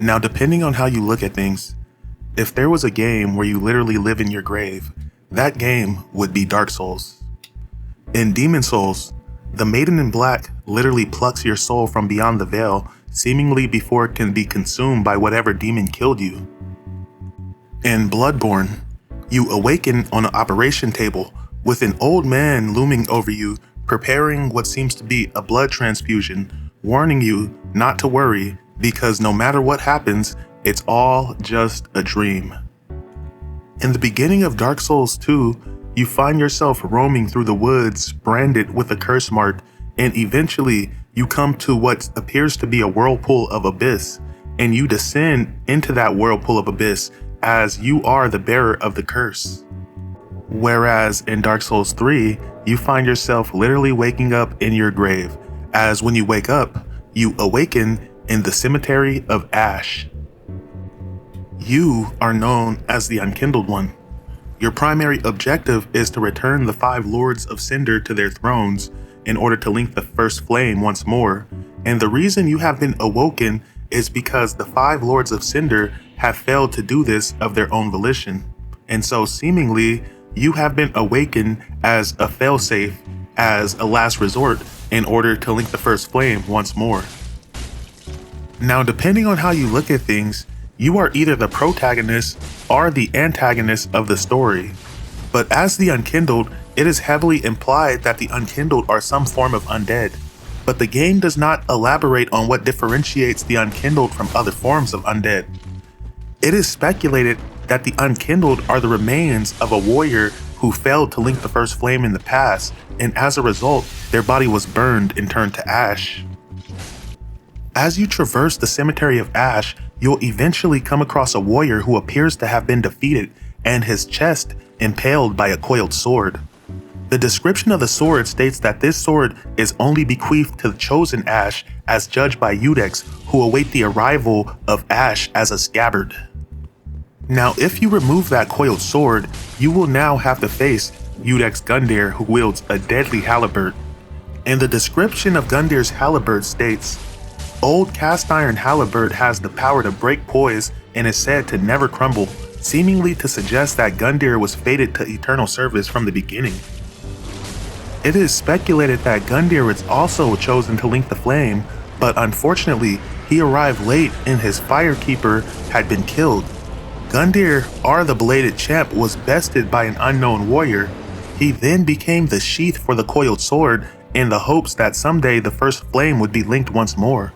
Now, depending on how you look at things, if there was a game where you literally live in your grave, that game would be Dark Souls. In Demon Souls, the Maiden in Black literally plucks your soul from beyond the veil, seemingly before it can be consumed by whatever demon killed you. In Bloodborne, you awaken on an operation table with an old man looming over you, preparing what seems to be a blood transfusion, warning you not to worry because no matter what happens, it's all just a dream. In the beginning of Dark Souls 2, you find yourself roaming through the woods branded with a curse mark, and eventually you come to what appears to be a whirlpool of abyss, and you descend into that whirlpool of abyss as you are the bearer of the curse. Whereas in Dark Souls 3, you find yourself literally waking up in your grave, as when you wake up, you awaken in the Cemetery of Ash. You are known as the Unkindled One. Your primary objective is to return the 5 Lords of Cinder to their thrones in order to link the First Flame once more, and the reason you have been awoken is because the 5 Lords of Cinder have failed to do this of their own volition, and so seemingly you have been awakened as a failsafe, as a last resort in order to link the First Flame once more. Now, depending on how you look at things, you are either the protagonist or the antagonist of the story. But as the Unkindled, it is heavily implied that the Unkindled are some form of undead. But the game does not elaborate on what differentiates the Unkindled from other forms of undead. It is speculated that the Unkindled are the remains of a warrior who failed to link the First Flame in the past, and as a result, their body was burned and turned to ash. As you traverse the Cemetery of Ash, you'll eventually come across a warrior who appears to have been defeated and his chest impaled by a coiled sword. The description of the sword states that this sword is only bequeathed to the chosen Ash as judged by Iudex, who await the arrival of Ash as a scabbard. Now, if you remove that coiled sword, you will now have to face Iudex Gundyr, who wields a deadly halberd. And the description of Gundyr's halberd states, "Old cast iron halberd has the power to break poise and is said to never crumble, seemingly to suggest that Gundyr was fated to eternal service from the beginning." It is speculated that Gundyr was also chosen to link the flame, but unfortunately, he arrived late and his firekeeper had been killed. Gundyr, or the Bladed Champ, was bested by an unknown warrior. He then became the sheath for the coiled sword in the hopes that someday the First Flame would be linked once more.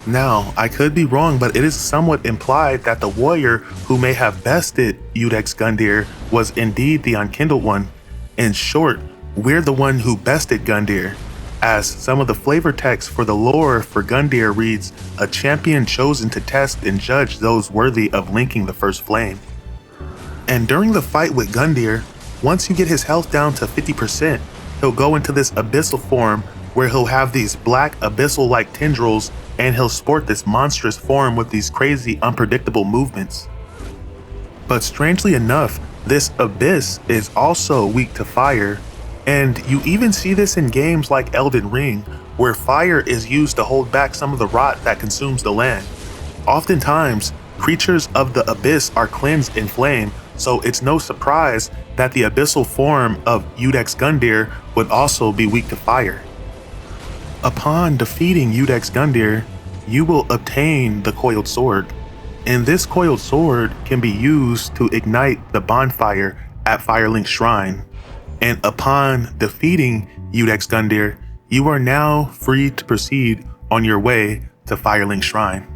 Now, I could be wrong, but it is somewhat implied that the warrior who may have bested Iudex Gundyr was indeed the Unkindled One. In short, we're the one who bested Gundyr, as some of the flavor text for the lore for Gundyr reads, "A champion chosen to test and judge those worthy of linking the First Flame." And during the fight with Gundyr, once you get his health down to 50%, he'll go into this abyssal form where he'll have these black abyssal-like tendrils, and he'll sport this monstrous form with these crazy unpredictable movements. But strangely enough, this abyss is also weak to fire, and you even see this in games like Elden Ring, where fire is used to hold back some of the rot that consumes the land. Oftentimes, creatures of the abyss are cleansed in flame, so it's no surprise that the abyssal form of Iudex Gundyr would also be weak to fire. Upon defeating Iudex Gundyr, you will obtain the coiled sword, and this coiled sword can be used to ignite the bonfire at Firelink Shrine. And upon defeating Iudex Gundyr, you are now free to proceed on your way to Firelink Shrine.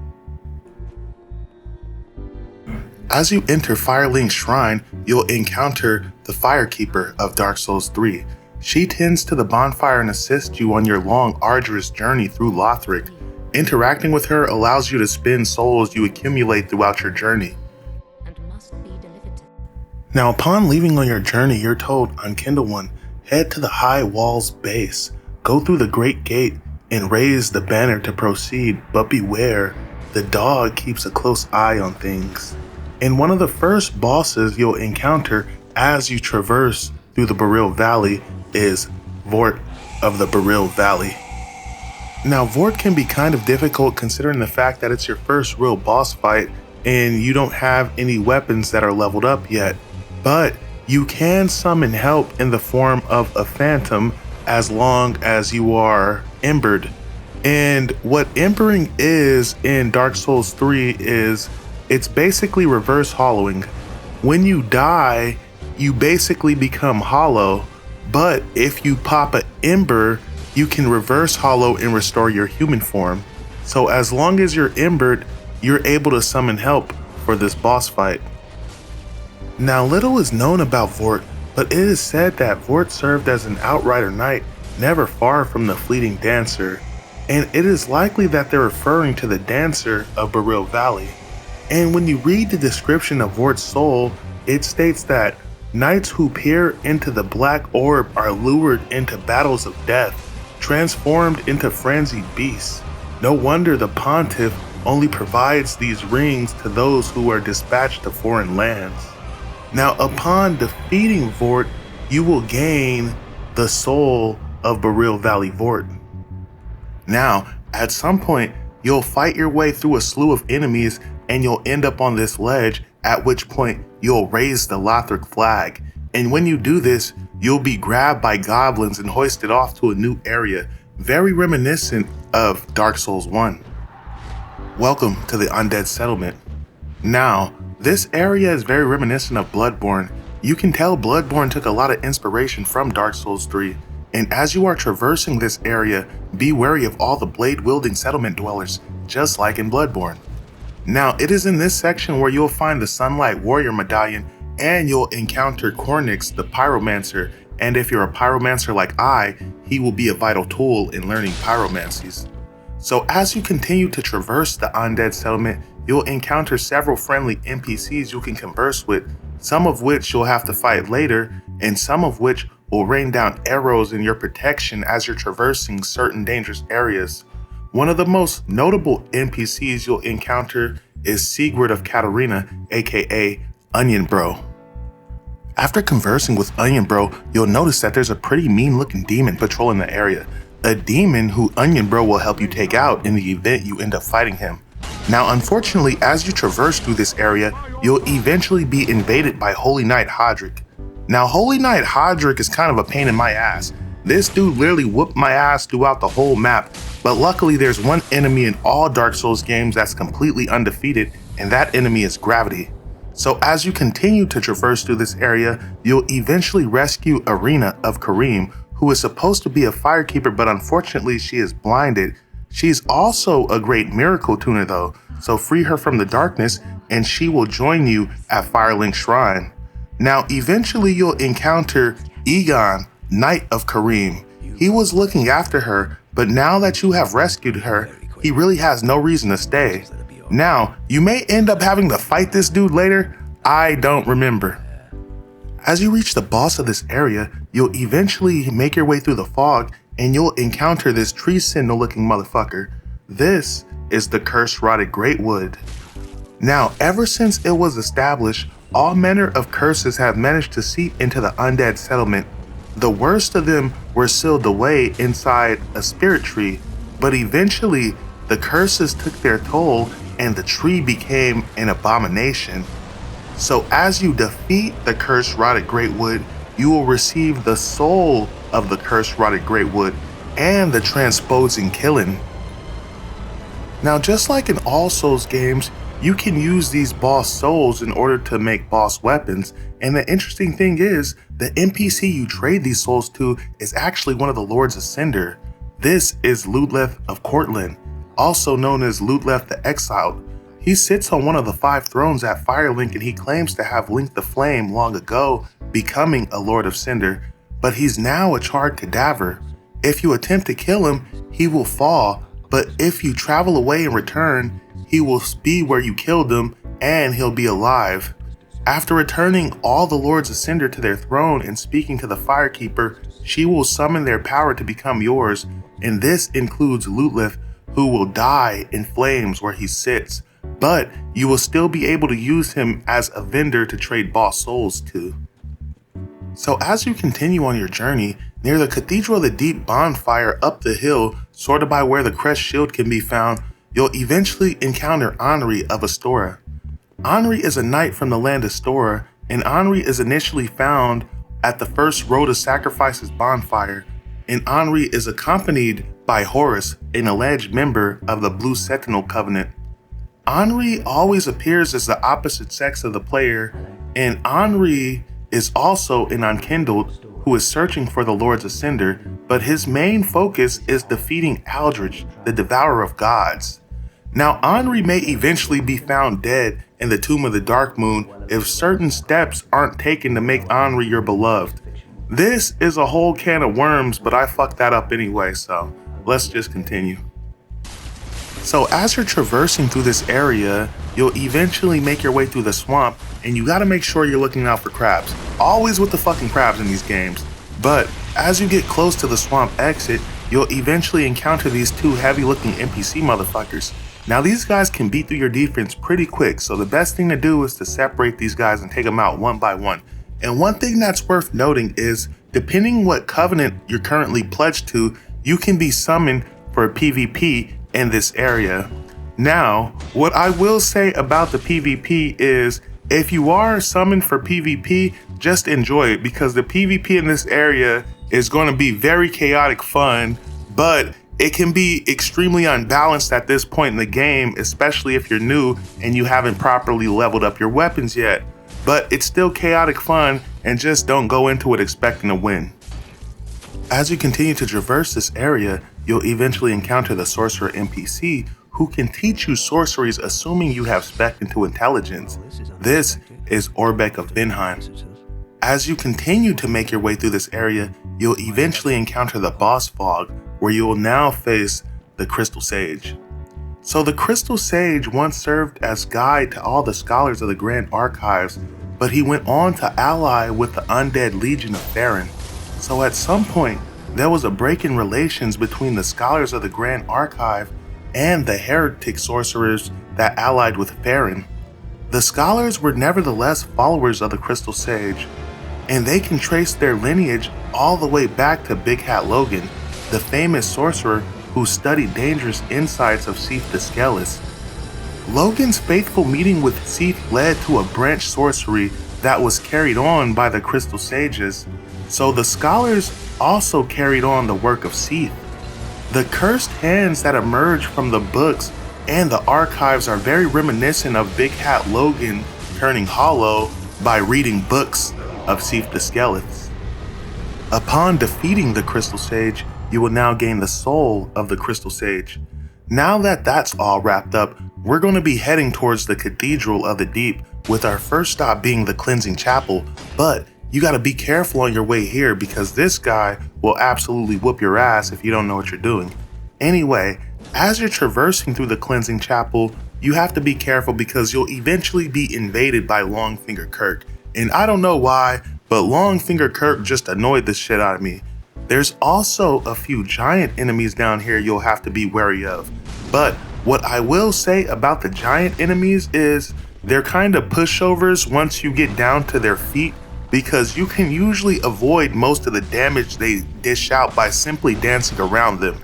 As you enter Firelink Shrine, you'll encounter the Firekeeper of Dark Souls 3. She tends to the bonfire and assists you on your long, arduous journey through Lothric. Interacting with her allows you to spend souls you accumulate throughout your journey. Now, upon leaving on your journey, you're told, Unkindled One, head to the high wall's base, go through the great gate, and raise the banner to proceed, but beware, the dog keeps a close eye on things. And one of the first bosses you'll encounter as you traverse through the Beryl Valley is Vordt of the Beryl Valley. Now, Vort can be kind of difficult considering the fact that it's your first real boss fight and you don't have any weapons that are leveled up yet, but you can summon help in the form of a phantom as long as you are embered. And what embering is in Dark Souls 3 is it's basically reverse hollowing. When you die, you basically become hollow, but if you pop an ember, you can reverse hollow and restore your human form. So as long as you're embered, you're able to summon help for this boss fight. Now, little is known about Vort, but it is said that Vort served as an outrider knight never far from the fleeting dancer, and it is likely that they're referring to the dancer of Beryl Valley. And when you read the description of Vort's soul, it states that knights who peer into the black orb are lured into battles of death, transformed into frenzied beasts. No wonder the pontiff only provides these rings to those who are dispatched to foreign lands. Now, upon defeating Vort, you will gain the soul of Beryl Valley Vort. Now, at some point, you'll fight your way through a slew of enemies and you'll end up on this ledge, at which point you'll raise the Lothric flag. And when you do this, you'll be grabbed by goblins and hoisted off to a new area, very reminiscent of Dark Souls 1. Welcome to the Undead Settlement. Now, this area is very reminiscent of Bloodborne. You can tell Bloodborne took a lot of inspiration from Dark Souls 3, and as you are traversing this area, be wary of all the blade-wielding settlement dwellers, just like in Bloodborne. Now, it is in this section where you'll find the Sunlight Warrior Medallion, and you'll encounter Cornyx the Pyromancer, and if you're a Pyromancer like I, he will be a vital tool in learning pyromancies. So as you continue to traverse the Undead Settlement, you'll encounter several friendly NPCs you can converse with, some of which you'll have to fight later, and some of which will rain down arrows in your protection as you're traversing certain dangerous areas. One of the most notable NPCs you'll encounter is Sigurd of Katarina, aka Onion Bro. After conversing with Onion Bro, you'll notice that there's a pretty mean looking demon patrolling the area, a demon who Onion Bro will help you take out in the event you end up fighting him. Now, unfortunately, as you traverse through this area, you'll eventually be invaded by Holy Knight Hodrick. Now, Holy Knight Hodrick is kind of a pain in my ass. This dude literally whooped my ass throughout the whole map, but luckily there's one enemy in all Dark Souls games that's completely undefeated, and that enemy is Gravity. So as you continue to traverse through this area, you'll eventually rescue Irina of Carim, who is supposed to be a firekeeper, but unfortunately she is blinded. She's also a great miracle tuner though, so free her from the darkness and she will join you at Firelink Shrine. Now eventually you'll encounter Egon, Knight of Carim. He was looking after her, but now that you have rescued her, he really has no reason to stay. Now, you may end up having to fight this dude later, I don't remember. As you reach the boss of this area, you'll eventually make your way through the fog and you'll encounter this tree sentinel looking motherfucker. This is the Cursed Rotted Greatwood. Now, ever since it was established, all manner of curses have managed to seep into the undead settlement. The worst of them were sealed away inside a spirit tree, but eventually the curses took their toll and the tree became an abomination. So as you defeat the Cursed Rotted Greatwood, you will receive the soul of the Cursed Rotted Greatwood and the Transposing Killing. Now, just like in all Souls games, you can use these boss souls in order to make boss weapons, and the interesting thing is, the NPC you trade these souls to is actually one of the Lords of Cinder. This is Ludleth of Cortland, also known as Ludleth the Exiled. He sits on one of the 5 thrones at Firelink and he claims to have linked the flame long ago, becoming a Lord of Cinder, but he's now a charred cadaver. If you attempt to kill him, he will fall, but if you travel away and return, he will be where you killed him and he'll be alive. After returning all the Lords of Cinder to their throne and speaking to the Firekeeper, she will summon their power to become yours, and this includes Ludleth, who will die in flames where he sits, but you will still be able to use him as a vendor to trade boss souls to. So as you continue on your journey, near the Cathedral of the Deep bonfire up the hill, sorted by where the crest shield can be found, you'll eventually encounter Anri of Astora. Anri is a knight from the land of Astora, and Anri is initially found at the first Road of Sacrifices bonfire, and Anri is accompanied by Horus, an alleged member of the Blue Sentinel Covenant. Anri always appears as the opposite sex of the player, and Anri is also an Unkindled who is searching for the Lord's Ascender, but his main focus is defeating Aldrich, the Devourer of Gods. Now, Anri may eventually be found dead in the Tomb of the Dark Moon if certain steps aren't taken to make Anri your beloved. This is a whole can of worms, but I fucked that up anyway, so let's just continue. So as you're traversing through this area, you'll eventually make your way through the swamp, and you gotta make sure you're looking out for crabs. Always with the fucking crabs in these games. But as you get close to the swamp exit, you'll eventually encounter these two heavy looking NPC motherfuckers. Now these guys can beat through your defense pretty quick, so the best thing to do is to separate these guys and take them out one by one. And one thing that's worth noting is, depending what covenant you're currently pledged to, you can be summoned for PvP in this area. Now, what I will say about the PvP is, if you are summoned for PvP, just enjoy it, because the PvP in this area is going to be very chaotic fun, but it can be extremely unbalanced at this point in the game, especially if you're new and you haven't properly leveled up your weapons yet. But it's still chaotic fun, and just don't go into it expecting to win. As you continue to traverse this area, you'll eventually encounter the sorcerer NPC who can teach you sorceries assuming you have spec into intelligence. This is Orbeck of Vinheim. As you continue to make your way through this area, you'll eventually encounter the boss fog, where you will now face the Crystal Sage. So the Crystal Sage once served as guide to all the scholars of the Grand Archives, but he went on to ally with the Undead Legion of Farron. So at some point, there was a break in relations between the scholars of the Grand Archive and the heretic sorcerers that allied with Farron. The scholars were nevertheless followers of the Crystal Sage, and they can trace their lineage all the way back to Big Hat Logan, the famous sorcerer who studied dangerous insights of Seath the Skellis. Logan's faithful meeting with Seath led to a branch sorcery that was carried on by the Crystal Sages, so the scholars also carried on the work of Seath. The cursed hands that emerge from the books and the archives are very reminiscent of Big Hat Logan turning hollow by reading books of Seath the Skellis. Upon defeating the Crystal Sage, you will now gain the soul of the Crystal Sage. Now that that's all wrapped up, we're going to be heading towards the Cathedral of the Deep, with our first stop being the Cleansing Chapel, but you gotta be careful on your way here because this guy will absolutely whoop your ass if you don't know what you're doing. Anyway, as you're traversing through the Cleansing Chapel, you have to be careful because you'll eventually be invaded by Longfinger Kirk. And I don't know why, but Longfinger Kirk just annoyed the shit out of me. There's also a few giant enemies down here you'll have to be wary of. But what I will say about the giant enemies is they're kind of pushovers once you get down to their feet, because you can usually avoid most of the damage they dish out by simply dancing around them.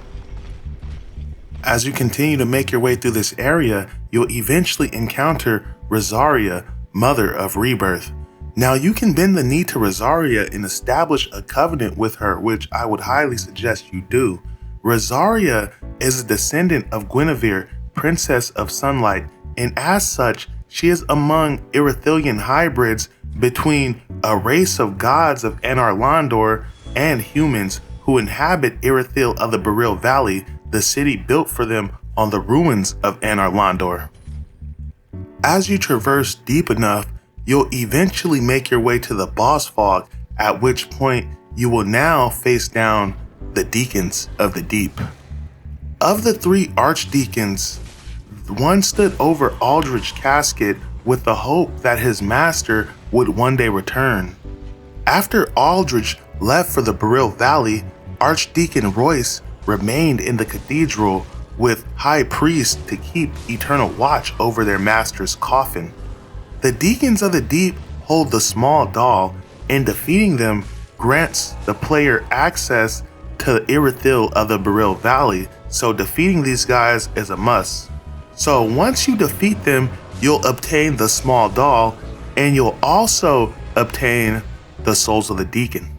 As you continue to make your way through this area, you'll eventually encounter Rosaria, Mother of Rebirth. Now you can bend the knee to Rosaria and establish a covenant with her, which I would highly suggest you do. Rosaria is a descendant of Guinevere, Princess of Sunlight, and as such, she is among Erythilian hybrids between a race of gods of Anar Londor and humans who inhabit Irithyll of the Beryl Valley, the city built for them on the ruins of Anar Londor. As you traverse deep enough, you'll eventually make your way to the boss fog, at which point you will now face down the Deacons of the Deep. Of the three archdeacons, one stood over Aldrich's casket with the hope that his master would one day return. After Aldrich left for the Beryl Valley, Archdeacon Royce remained in the cathedral with High Priest to keep eternal watch over their master's coffin. The Deacons of the Deep hold the small doll, and defeating them grants the player access to Irithyll of the Beryl Valley, so defeating these guys is a must. So once you defeat them, you'll obtain the small doll, and you'll also obtain the souls of the Deacon.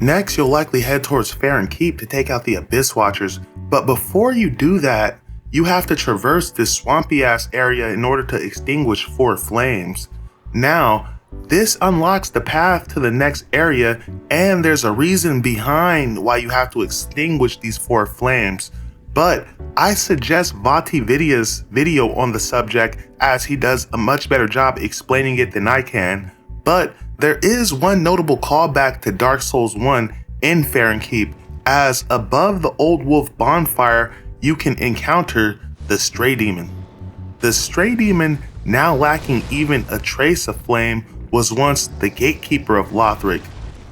Next, you'll likely head towards Farron Keep to take out the Abyss Watchers, but before you do that, you have to traverse this swampy ass area in order to extinguish 4 flames. Now, this unlocks the path to the next area, and there's a reason behind why you have to extinguish these 4 flames. But I suggest VaatiVidya's video on the subject, as he does a much better job explaining it than I can. But there is one notable callback to Dark Souls 1 in Farron Keep, as above the Old Wolf bonfire, you can encounter the Stray Demon. The Stray Demon, now lacking even a trace of flame, was once the gatekeeper of Lothric.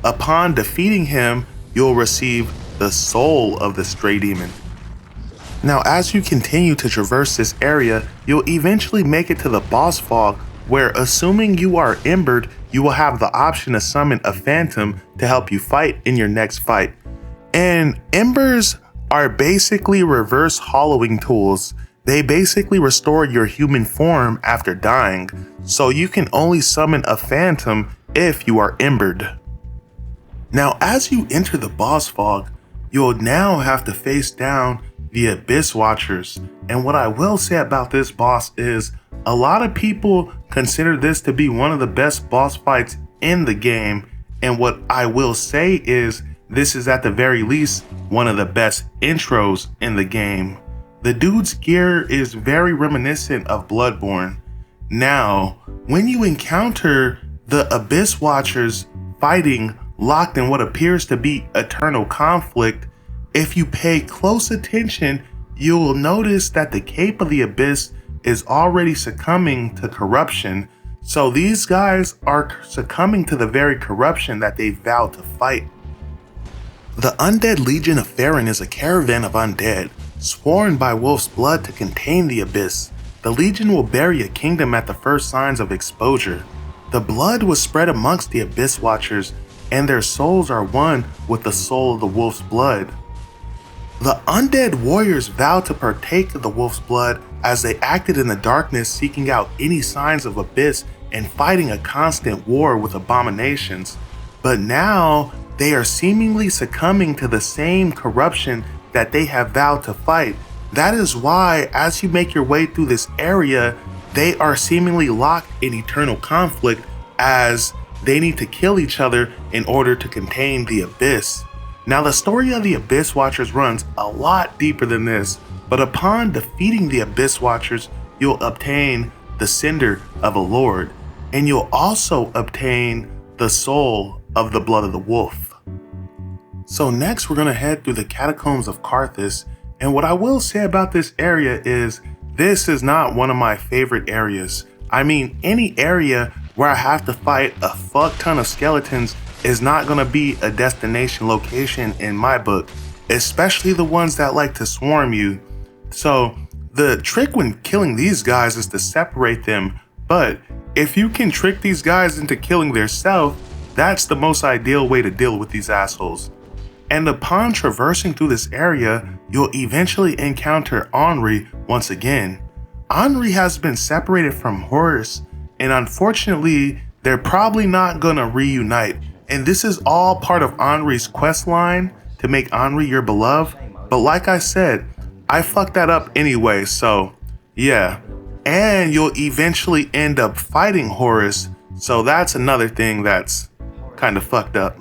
Upon defeating him, you'll receive the soul of the Stray Demon. Now, as you continue to traverse this area, you'll eventually make it to the boss fog, where, assuming you are embered, you will have the option to summon a phantom to help you fight in your next fight. And embers are basically reverse hollowing tools. They basically restore your human form after dying, so you can only summon a phantom if you are embered. Now, as you enter the boss fog, you'll now have to face down the Abyss Watchers, and what I will say about this boss is a lot of people consider this to be one of the best boss fights in the game, and what I will say is this is at the very least one of the best intros in the game. The dude's gear is very reminiscent of Bloodborne. Now, when you encounter the Abyss Watchers fighting locked in what appears to be eternal conflict, if you pay close attention, you will notice that the Cape of the Abyss is already succumbing to corruption. So these guys are succumbing to the very corruption that they vowed to fight. The Undead Legion of Farron is a caravan of undead, sworn by Wolf's blood to contain the Abyss. The Legion will bury a kingdom at the first signs of exposure. The blood was spread amongst the Abyss Watchers, and their souls are one with the soul of the Wolf's blood. The undead warriors vowed to partake of the Wolf's blood as they acted in the darkness, seeking out any signs of Abyss and fighting a constant war with abominations. But now, they are seemingly succumbing to the same corruption that they have vowed to fight. That is why, as you make your way through this area, they are seemingly locked in eternal conflict, as they need to kill each other in order to contain the Abyss. Now, the story of the Abyss Watchers runs a lot deeper than this, but upon defeating the Abyss Watchers, you'll obtain the Cinder of a Lord, and you'll also obtain the soul of the Blood of the Wolf. So next, we're going to head through the Catacombs of Carthus, and what I will say about this area is this is not one of my favorite areas. I mean, any area where I have to fight a fuck ton of skeletons is not going to be a destination location in my book, especially the ones that like to swarm you. So the trick when killing these guys is to separate them, but if you can trick these guys into killing theirself, that's the most ideal way to deal with these assholes. And upon traversing through this area, you'll eventually encounter Anri once again. Anri has been separated from Horus, and unfortunately, they're probably not gonna reunite. And this is all part of Anri's quest line to make Anri your beloved. But like I said, I fucked that up anyway, so yeah. And you'll eventually end up fighting Horus, so that's another thing that's kind of fucked up.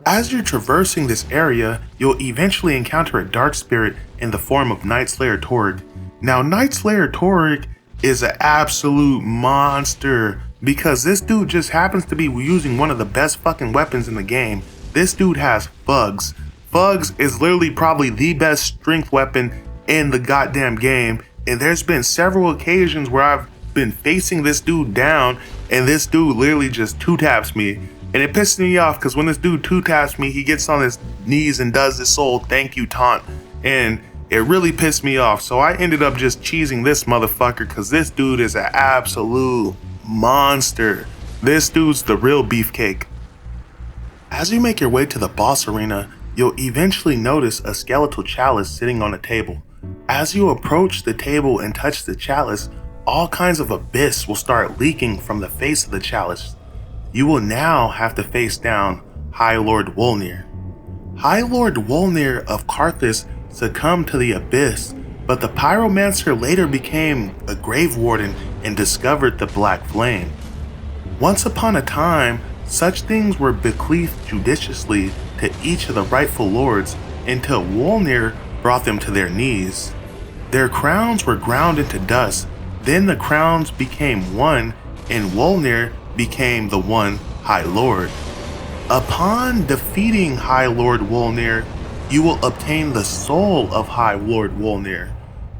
As you're traversing this area, you'll eventually encounter a dark spirit in the form of Nightslayer Torg. Now, Nightslayer Torg is an absolute monster, because this dude just happens to be using one of the best fucking weapons in the game. This dude has Fugs. Fugs is literally probably the best strength weapon in the goddamn game, and there's been several occasions where I've been facing this dude down, and this dude literally just two-taps me. And it pisses me off, because when this dude two-taps me, he gets on his knees and does this old thank you taunt, and it really pissed me off. So I ended up just cheesing this motherfucker, because this dude is an absolute monster. This dude's the real beefcake. As you make your way to the boss arena, you'll eventually notice a skeletal chalice sitting on a table. As you approach the table and touch the chalice, all kinds of abyss will start leaking from the face of the chalice. You will now have to face down High Lord Wolnir. High Lord Wolnir of Karthus succumbed to the abyss, but the pyromancer later became a grave warden and discovered the black flame. Once upon a time, such things were bequeathed judiciously to each of the rightful lords until Wolnir brought them to their knees. Their crowns were ground into dust, then the crowns became one and Wolnir became the one High Lord. Upon defeating High Lord Wolnir, you will obtain the soul of High Lord Wolnir,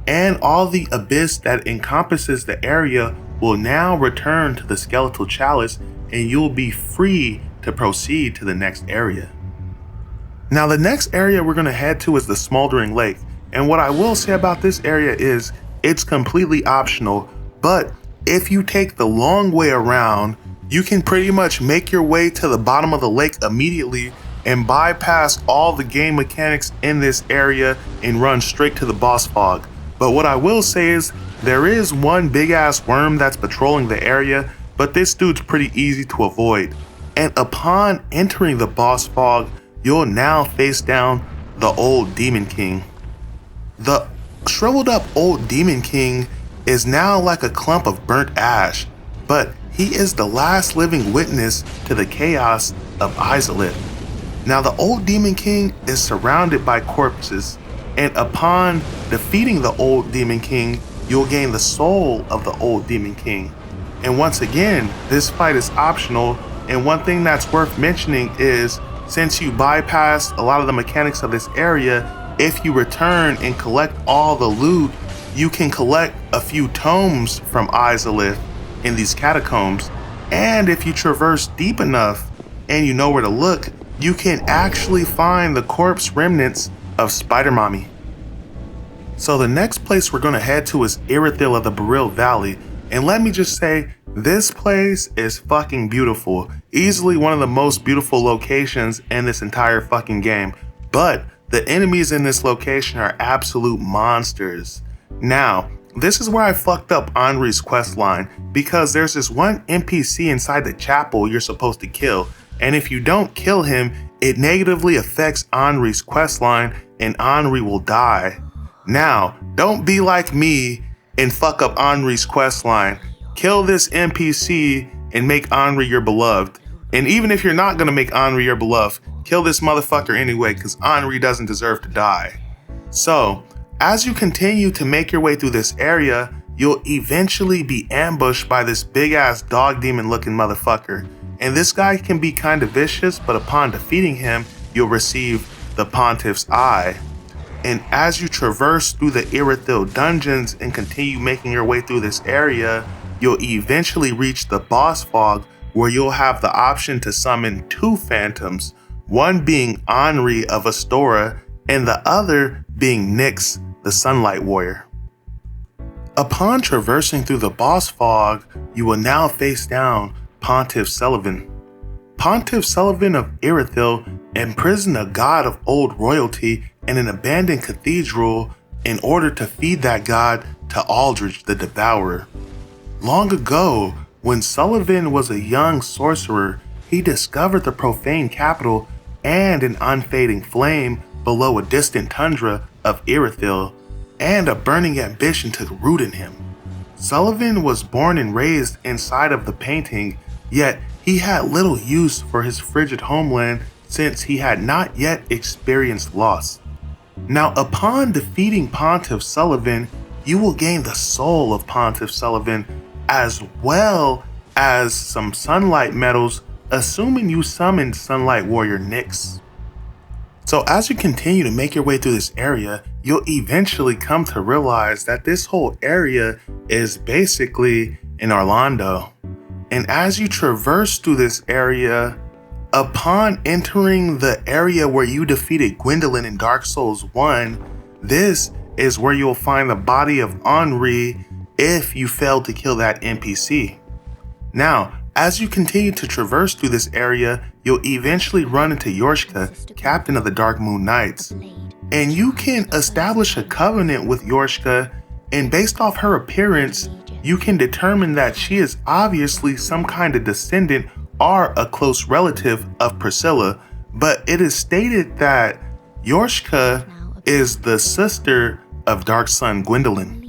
and all the abyss that encompasses the area will now return to the skeletal chalice, and you'll be free to proceed to the next area. Now the next area we're going to head to is the Smoldering Lake, and what I will say about this area is it's completely optional, but if you take the long way around, you can pretty much make your way to the bottom of the lake immediately and bypass all the game mechanics in this area and run straight to the boss fog. But what I will say is there is one big ass worm that's patrolling the area, but this dude's pretty easy to avoid. And upon entering the boss fog, you'll now face down the old Demon King. The shriveled up old Demon King is now like a clump of burnt ash, but he is the last living witness to the chaos of Izalith. Now the old Demon King is surrounded by corpses, and upon defeating the old Demon King, you'll gain the soul of the old Demon King. And once again, this fight is optional, and one thing that's worth mentioning is since you bypassed a lot of the mechanics of this area, if you return and collect all the loot, you can collect a few tomes from Izalith in these catacombs, and if you traverse deep enough and you know where to look, you can actually find the corpse remnants of Spider Mommy. So the next place we're going to head to is Irithyll of the Beryl Valley, and let me just say, this place is fucking beautiful. Easily one of the most beautiful locations in this entire fucking game, but the enemies in this location are absolute monsters. Now, this is where I fucked up Anri's questline, because there's this one NPC inside the chapel you're supposed to kill, and if you don't kill him, it negatively affects Anri's questline and Anri will die. Now, don't be like me and fuck up Anri's questline. Kill this NPC and make Anri your beloved. And even if you're not gonna make Anri your beloved, kill this motherfucker anyway, because Anri doesn't deserve to die. So, as you continue to make your way through this area, you'll eventually be ambushed by this big ass dog demon looking motherfucker. And this guy can be kind of vicious, but upon defeating him, you'll receive the Pontiff's Eye. And as you traverse through the Irithyll dungeons and continue making your way through this area, you'll eventually reach the boss fog, where you'll have the option to summon two phantoms, one being Anri of Astora and the other being Nyx, the Sunlight Warrior. Upon traversing through the boss fog, you will now face down Pontiff Sulyvahn. Pontiff Sulyvahn of Irithyll imprisoned a god of old royalty in an abandoned cathedral in order to feed that god to Aldrich the Devourer. Long ago, when Sulyvahn was a young sorcerer, he discovered the profane capital and an unfading flame below a distant tundra of Irithyll, and a burning ambition took root in him. Sulyvahn was born and raised inside of the painting, yet he had little use for his frigid homeland since he had not yet experienced loss. Now, upon defeating Pontiff Sulyvahn, you will gain the soul of Pontiff Sulyvahn, as well as some sunlight medals, assuming you summoned Sunlight Warrior Nyx. So as you continue to make your way through this area, you'll eventually come to realize that this whole area is basically in Orlando. And as you traverse through this area, upon entering the area where you defeated Gwendolyn in Dark Souls 1, this is where you'll find the body of Anri if you failed to kill that NPC. Now, As you continue to traverse through this area, you'll eventually run into Yorshka, captain of the Dark Moon Knights. And you can establish a covenant with Yorshka, and based off her appearance, you can determine that she is obviously some kind of descendant or a close relative of Priscilla, but it is stated that Yorshka is the sister of Dark Sun Gwendolyn.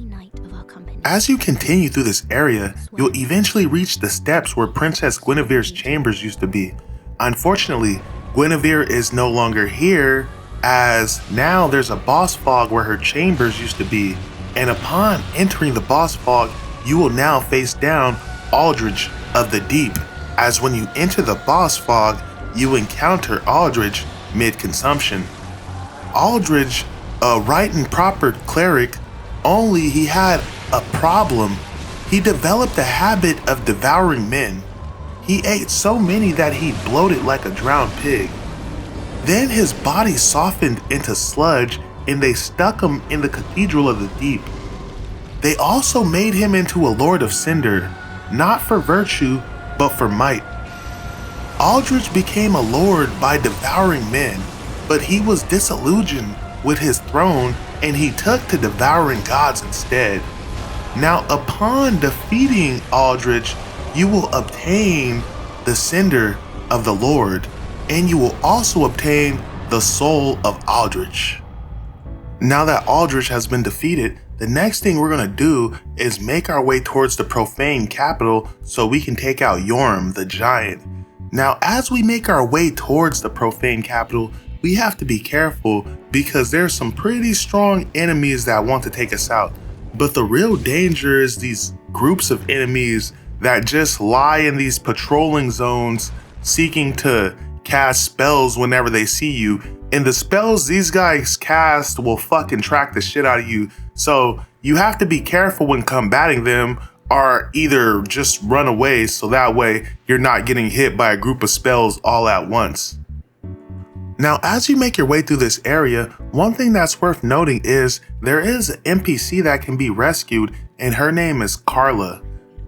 As you continue through this area, you'll eventually reach the steps where Princess Guinevere's chambers used to be. Unfortunately, Guinevere is no longer here, as now there's a boss fog where her chambers used to be, and upon entering the boss fog, you will now face down Aldrich of the Deep, as when you enter the boss fog, you encounter Aldrich mid-consumption. Aldrich, a right and proper cleric, only he had a problem. He developed a habit of devouring men. He ate so many that he bloated like a drowned pig. Then his body softened into sludge and they stuck him in the Cathedral of the Deep. They also made him into a Lord of Cinder, not for virtue, but for might. Aldrich became a lord by devouring men, but he was disillusioned with his throne and he took to devouring gods instead. Now, upon defeating Aldrich, you will obtain the Cinder of the Lord, and you will also obtain the Soul of Aldrich. Now that Aldrich has been defeated, the next thing we're going to do is make our way towards the profane capital so we can take out Yorm the Giant. Now, as we make our way towards the profane capital, we have to be careful because there's some pretty strong enemies that want to take us out. But the real danger is these groups of enemies that just lie in these patrolling zones seeking to cast spells whenever they see you. And the spells these guys cast will fucking track the shit out of you. So you have to be careful when combating them, or either just run away so that way you're not getting hit by a group of spells all at once. Now, as you make your way through this area, one thing that's worth noting is there is an NPC that can be rescued, and her name is Carla.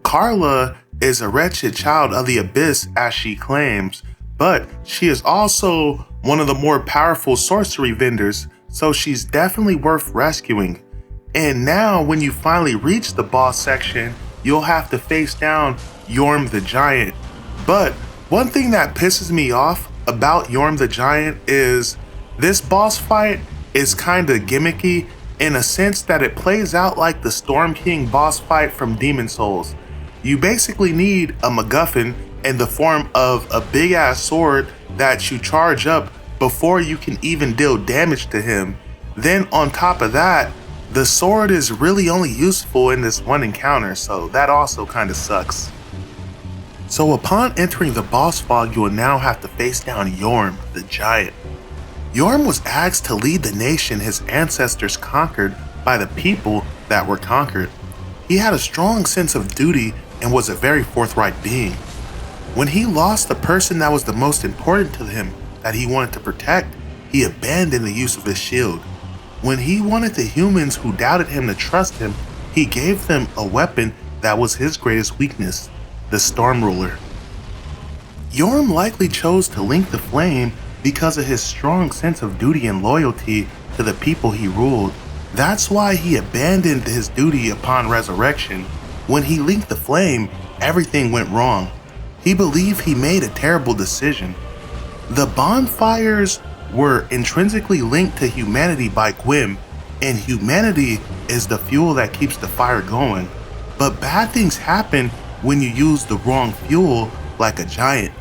Carla is a wretched child of the Abyss, as she claims, but she is also one of the more powerful sorcery vendors, so she's definitely worth rescuing. And now, when you finally reach the boss section, you'll have to face down Yorm the Giant. But one thing that pisses me off about Yorm the Giant is this boss fight is kinda gimmicky in a sense that it plays out like the Storm King boss fight from Demon Souls. You basically need a MacGuffin in the form of a big ass sword that you charge up before you can even deal damage to him. Then on top of that, the sword is really only useful in this one encounter, so that also kinda sucks. So upon entering the boss fog, you will now have to face down Yorm the Giant. Yorm was asked to lead the nation his ancestors conquered by the people that were conquered. He had a strong sense of duty and was a very forthright being. When he lost the person that was the most important to him that he wanted to protect, he abandoned the use of his shield. When he wanted the humans who doubted him to trust him, he gave them a weapon that was his greatest weakness, the Storm Ruler. Yorm likely chose to link the flame because of his strong sense of duty and loyalty to the people he ruled. That's why he abandoned his duty upon resurrection. When he linked the flame, everything went wrong. He believed he made a terrible decision. The bonfires were intrinsically linked to humanity by Gwyn, and humanity is the fuel that keeps the fire going. But bad things happen when you use the wrong fuel, like a giant.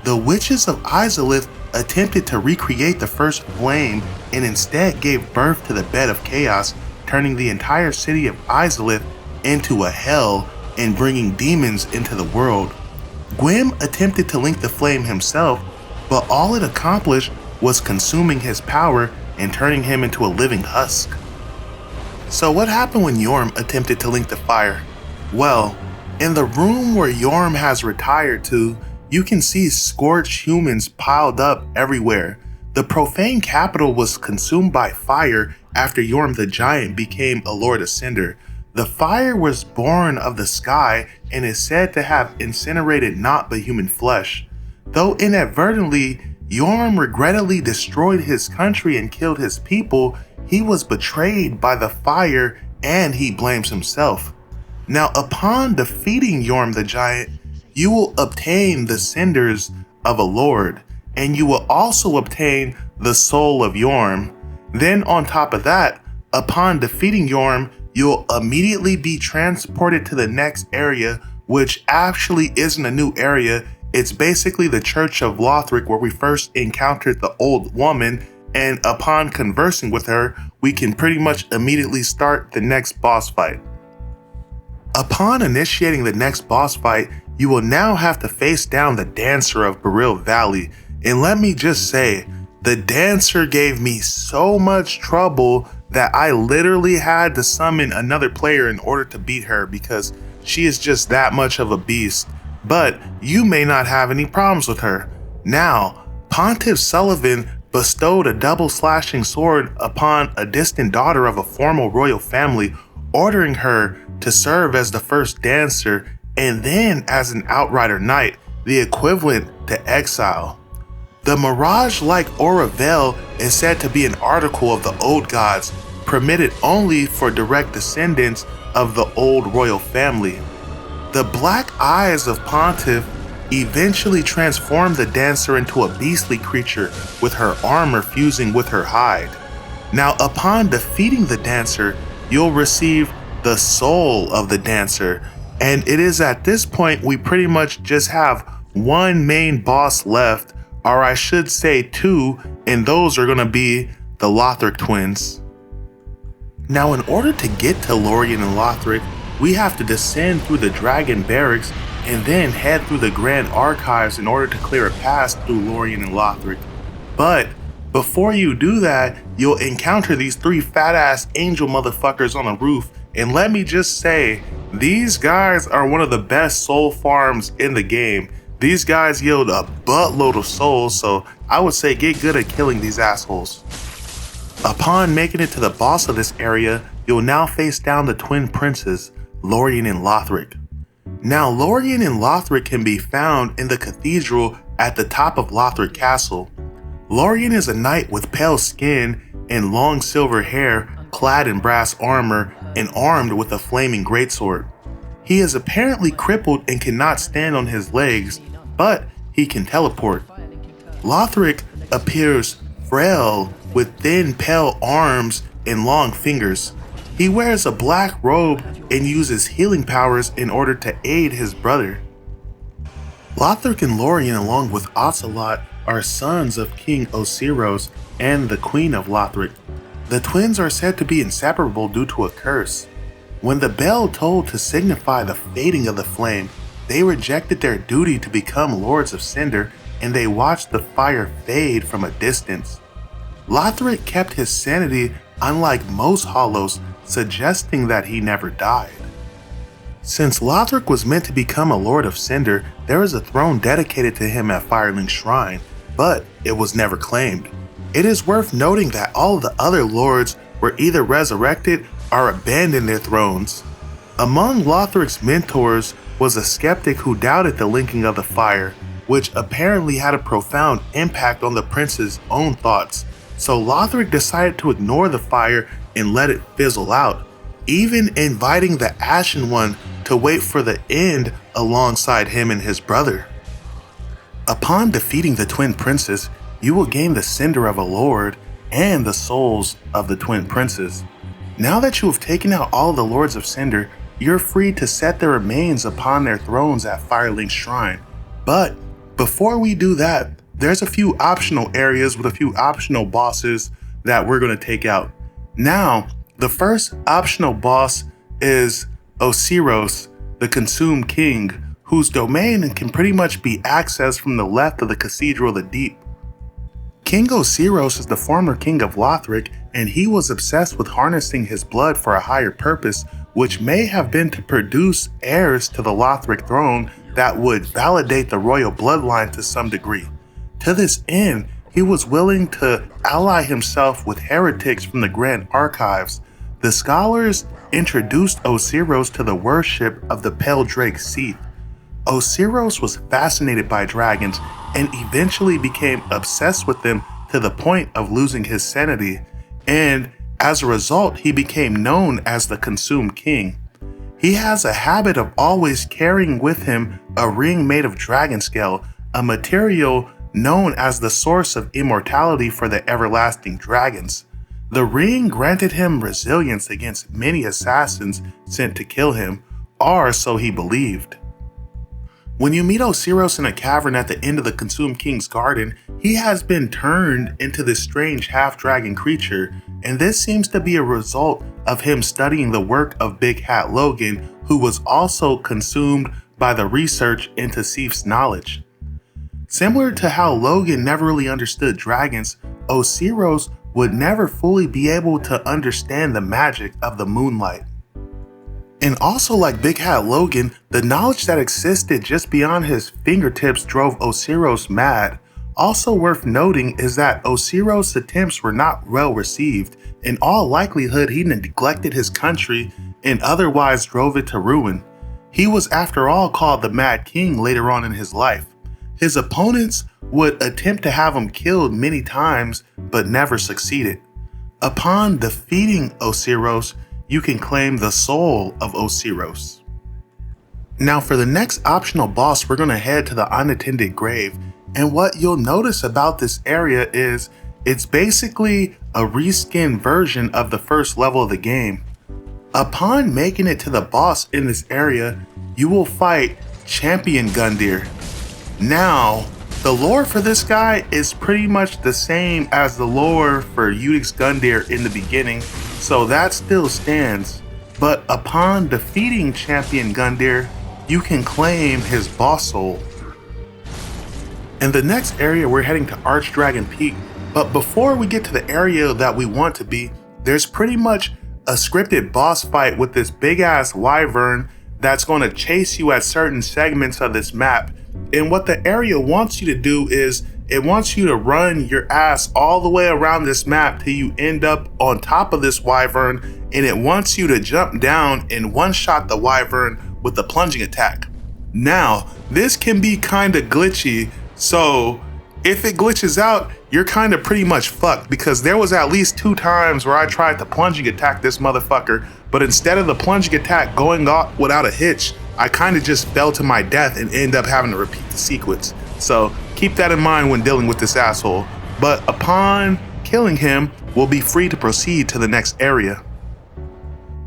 The witches of Izalith attempted to recreate the first flame and instead gave birth to the bed of chaos, turning the entire city of Izalith into a hell and bringing demons into the world. Gwyn attempted to link the flame himself, but all it accomplished was consuming his power and turning him into a living husk. So what happened when Yorm attempted to link the fire? Well, in the room where Yorm has retired to, you can see scorched humans piled up everywhere. The profane capital was consumed by fire after Yorm the Giant became a Lord of Cinder. The fire was born of the sky and is said to have incinerated not but human flesh. Though inadvertently, Yorm regrettably destroyed his country and killed his people, he was betrayed by the fire and he blames himself. Now, upon defeating Yorm the giant, you will obtain the cinders of a lord, and you will also obtain the soul of Yorm. Then on top of that, upon defeating Yorm, you'll immediately be transported to the next area, which actually isn't a new area. It's basically the Church of Lothric, where we first encountered the old woman, and upon conversing with her, we can pretty much immediately start the next boss fight. Upon initiating the next boss fight, you will now have to face down the Dancer of Beryl Valley, and let me just say, the Dancer gave me so much trouble that I literally had to summon another player in order to beat her because she is just that much of a beast. But you may not have any problems with her. Now, Pontiff Sullivan bestowed a double slashing sword upon a distant daughter of a former royal family, ordering her to serve as the first dancer and then as an outrider knight, the equivalent to exile. The mirage-like aura veil is said to be an article of the old gods, permitted only for direct descendants of the old royal family. The black eyes of Pontiff eventually transformed the dancer into a beastly creature with her armor fusing with her hide. Now, upon defeating the dancer, you'll receive the soul of the dancer, and it is at this point we pretty much just have one main boss left, or I should say two, and those are going to be the Lothric twins. Now, in order to get to Lorien and Lothric, we have to descend through the Dragon Barracks and then head through the Grand Archives in order to clear a pass through Lorien and Lothric. But before you do that, you'll encounter these three fat-ass angel motherfuckers on the roof, and let me just say, these guys are one of the best soul farms in the game. These guys yield a buttload of souls, so I would say get good at killing these assholes. Upon making it to the boss of this area, you'll now face down the twin princes, Lorien and Lothric. Now, Lorien and Lothric can be found in the cathedral at the top of Lothric Castle. Lorien is a knight with pale skin and long silver hair, clad in brass armor and armed with a flaming greatsword. He is apparently crippled and cannot stand on his legs, but he can teleport. Lothric appears frail with thin, pale arms and long fingers. He wears a black robe and uses healing powers in order to aid his brother. Lothric and Lorien, along with Ocelot, are sons of King Osiros and the Queen of Lothric. The twins are said to be inseparable due to a curse. When the bell tolled to signify the fading of the flame, they rejected their duty to become Lords of Cinder, and they watched the fire fade from a distance. Lothric kept his sanity, unlike most Hollows, suggesting that he never died. Since Lothric was meant to become a Lord of Cinder, there is a throne dedicated to him at Firelink Shrine, but it was never claimed. It is worth noting that all of the other lords were either resurrected or abandoned their thrones. Among Lothric's mentors was a skeptic who doubted the linking of the fire, which apparently had a profound impact on the prince's own thoughts, so Lothric decided to ignore the fire and let it fizzle out, even inviting the Ashen One to wait for the end alongside him and his brother. Upon defeating the twin princes, you will gain the Cinder of a Lord and the souls of the twin princes. Now that you have taken out all the Lords of Cinder, you're free to set their remains upon their thrones at Firelink Shrine. But before we do that, there's a few optional areas with a few optional bosses that we're going to take out. Now, the first optional boss is Osiros, the Consumed King, whose domain can pretty much be accessed from the left of the Cathedral of the Deep. King Osiros is the former king of Lothric, and he was obsessed with harnessing his blood for a higher purpose, which may have been to produce heirs to the Lothric throne that would validate the royal bloodline to some degree. To this end, he was willing to ally himself with heretics from the Grand Archives. The The scholars introduced Osiros to the worship of the pale drake Seth. Osiros was fascinated by dragons and eventually became obsessed with them to the point of losing his sanity, and as a result, he became known as the Consumed King. He has a habit of always carrying with him a ring made of dragon scale, a material known as the source of immortality for the everlasting dragons. The ring granted him resilience against many assassins sent to kill him, or so he believed. When you meet Osiros in a cavern at the end of the Consumed King's garden, he has been turned into this strange half-dragon creature, and this seems to be a result of him studying the work of Big Hat Logan, who was also consumed by the research into Seth's knowledge. Similar to how Logan never really understood dragons, Osiros would never fully be able to understand the magic of the moonlight. And also like Big Hat Logan, the knowledge that existed just beyond his fingertips drove Osiros mad. Also worth noting is that Osiros' attempts were not well received. In all likelihood, he neglected his country and otherwise drove it to ruin. He was after all called the Mad King later on in his life. His opponents would attempt to have him killed many times, but never succeeded. Upon defeating Osiros, you can claim the soul of Osiros. Now for the next optional boss, we're going to head to the Unattended Grave, and what you'll notice about this area is it's basically a reskinned version of the first level of the game. Upon making it to the boss in this area, you will fight Champion Gundyr. Now, the lore for this guy is pretty much the same as the lore for Eudex Gundyr in the beginning, so that still stands. But upon defeating Champion Gundyr, you can claim his boss soul. In the next area, we're heading to Archdragon Peak, but before we get to the area that we want to be, there's pretty much a scripted boss fight with this big ass wyvern that's going to chase you at certain segments of this map. And what the area wants you to do is it wants you to run your ass all the way around this map till you end up on top of this wyvern, and it wants you to jump down and one-shot the wyvern with the plunging attack. Now, this can be kinda glitchy, so if it glitches out, you're kinda pretty much fucked, because there was at least 2 times where I tried to plunging attack this motherfucker, but instead of the plunging attack going off without a hitch, I kinda just fell to my death and end up having to repeat the sequence. So keep that in mind when dealing with this asshole. But upon killing him, we'll be free to proceed to the next area.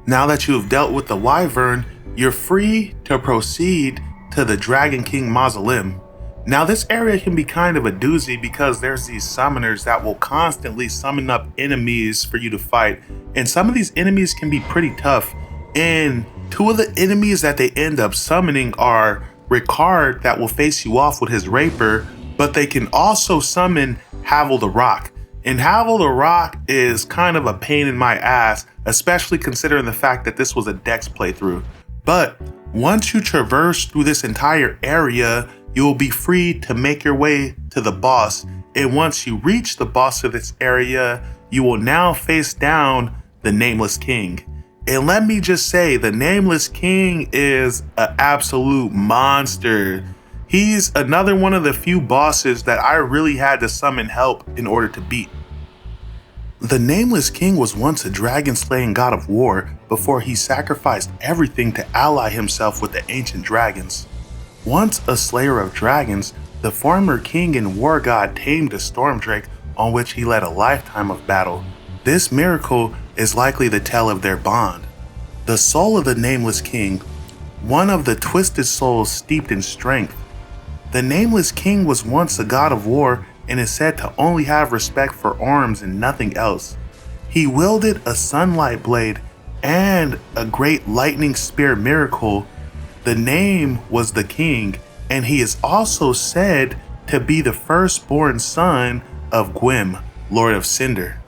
Now that you have dealt with the wyvern, you're free to proceed to the Dragon King Mausoleum. Now this area can be kind of a doozy because there's these summoners that will constantly summon up enemies for you to fight, and some of these enemies can be pretty tough. And 2 of the enemies that they end up summoning are Ricard, that will face you off with his rapier, but they can also summon Havel the Rock. And Havel the Rock is kind of a pain in my ass, especially considering the fact that this was a Dex playthrough. But once you traverse through this entire area, you will be free to make your way to the boss. And once you reach the boss of this area, you will now face down the Nameless King. And let me just say, the Nameless King is an absolute monster. He's another one of the few bosses that I really had to summon help in order to beat. The Nameless King was once a dragon-slaying god of war before he sacrificed everything to ally himself with the ancient dragons. Once a slayer of dragons, the former king and war god tamed a storm drake on which he led a lifetime of battle. This miracle is likely the tale of their bond. The soul of the Nameless King, one of the twisted souls steeped in strength. The Nameless King was once a god of war and is said to only have respect for arms and nothing else. He wielded a sunlight blade and a great lightning spear miracle. The name was the King, and he is also said to be the firstborn son of Gwym, Lord of Cinder.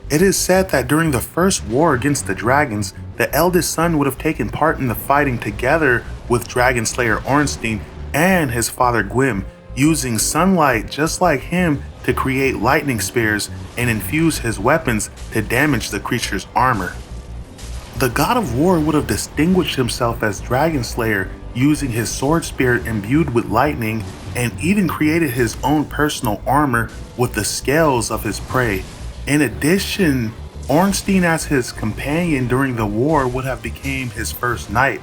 It is said that during the first war against the dragons, the eldest son would have taken part in the fighting together with Dragon Slayer Ornstein and his father Gwym, using sunlight just like him to create lightning spears and infuse his weapons to damage the creature's armor. The god of war would have distinguished himself as Dragon Slayer, using his sword spirit imbued with lightning, and even created his own personal armor with the scales of his prey. In addition, Ornstein as his companion during the war would have become his first knight.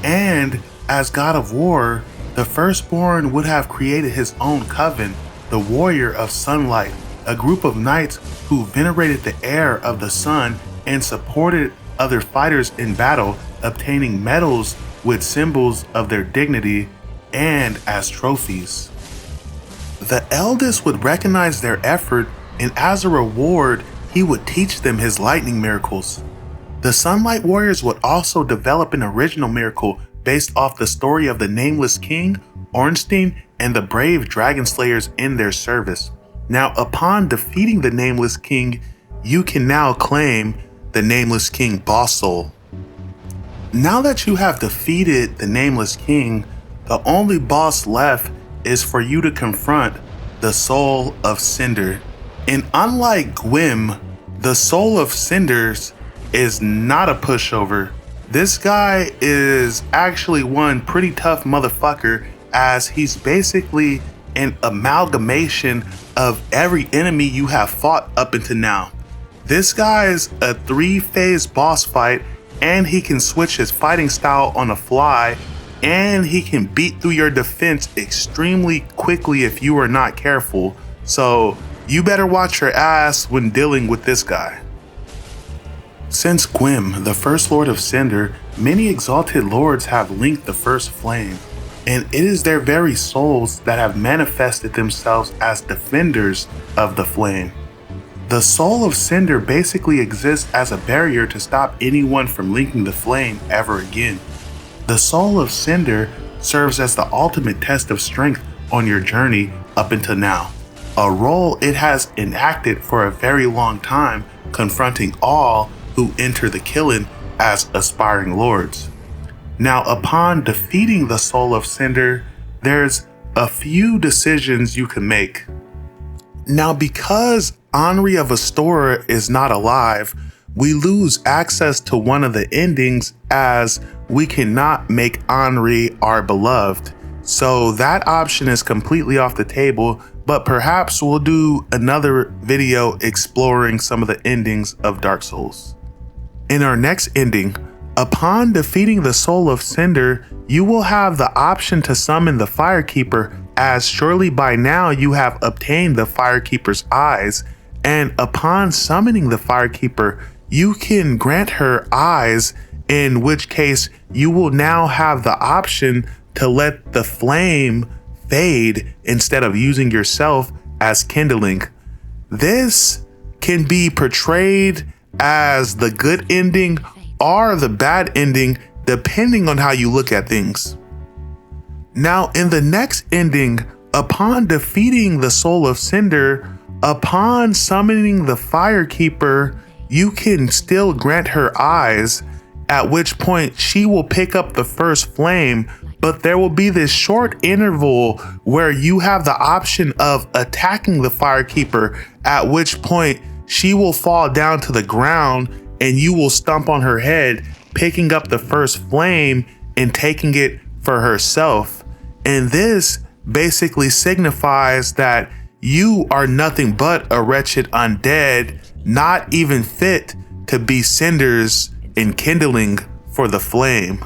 And as god of war, the firstborn would have created his own coven, the Warrior of Sunlight, a group of knights who venerated the heir of the sun and supported other fighters in battle, obtaining medals with symbols of their dignity and as trophies. The eldest would recognize their effort, and as a reward, he would teach them his lightning miracles. The Sunlight Warriors would also develop an original miracle based off the story of the Nameless King, Ornstein, and the brave Dragon Slayers in their service. Now, upon defeating the Nameless King, you can now claim the Nameless King Boss Soul. Now that you have defeated the Nameless King, the only boss left is for you to confront the Soul of Cinder. And unlike Gwym, the Soul of Cinders is not a pushover. This guy is actually one pretty tough motherfucker, as he's basically an amalgamation of every enemy you have fought up until now. This guy is a 3-phase boss fight, and he can switch his fighting style on the fly, and he can beat through your defense extremely quickly if you are not careful. So you better watch your ass when dealing with this guy. Since Gwym, the first Lord of Cinder, many exalted lords have linked the first flame, and it is their very souls that have manifested themselves as defenders of the flame. The Soul of Cinder basically exists as a barrier to stop anyone from linking the flame ever again. The Soul of Cinder serves as the ultimate test of strength on your journey up until now, a role it has enacted for a very long time, confronting all who enter the Kiln as aspiring lords. Now, upon defeating the Soul of Cinder, there's a few decisions you can make. Now, because Henri of Astora is not alive, we lose access to one of the endings, as we cannot make Henri our beloved. So that option is completely off the table, but perhaps we'll do another video exploring some of the endings of Dark Souls. In our next ending, upon defeating the Soul of Cinder, you will have the option to summon the Firekeeper, as surely by now you have obtained the Firekeeper's eyes, and upon summoning the Firekeeper, you can grant her eyes, in which case you will now have the option to let the flame fade instead of using yourself as kindling. This can be portrayed as the good ending or the bad ending, depending on how you look at things. Now, in the next ending, upon defeating the Soul of Cinder, upon summoning the Firekeeper, you can still grant her eyes, at which point she will pick up the first flame, but there will be this short interval where you have the option of attacking the Firekeeper, at which point she will fall down to the ground and you will stomp on her head, picking up the first flame and taking it for herself. And this basically signifies that you are nothing but a wretched undead, not even fit to be cinders and kindling for the flame.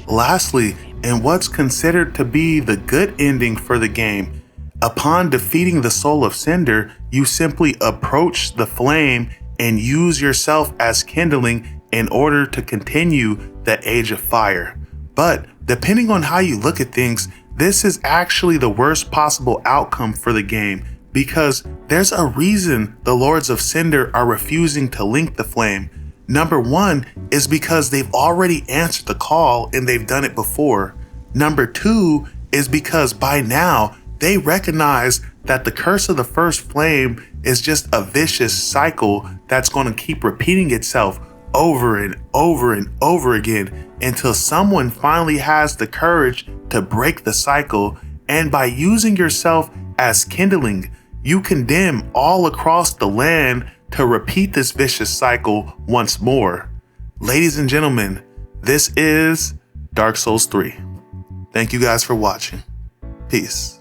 Lastly, in what's considered to be the good ending for the game, upon defeating the Soul of Cinder, you simply approach the flame and use yourself as kindling in order to continue the Age of Fire. But depending on how you look at things, this is actually the worst possible outcome for the game, because there's a reason the Lords of Cinder are refusing to link the flame. Number one is because they've already answered the call and they've done it before. Number two is because by now they recognize that the curse of the first flame is just a vicious cycle that's going to keep repeating itself over and over and over again until someone finally has the courage to break the cycle. And by using yourself as kindling, you condemn all across the land to repeat this vicious cycle once more. Ladies and gentlemen, this is Dark Souls 3. Thank you guys for watching. Peace.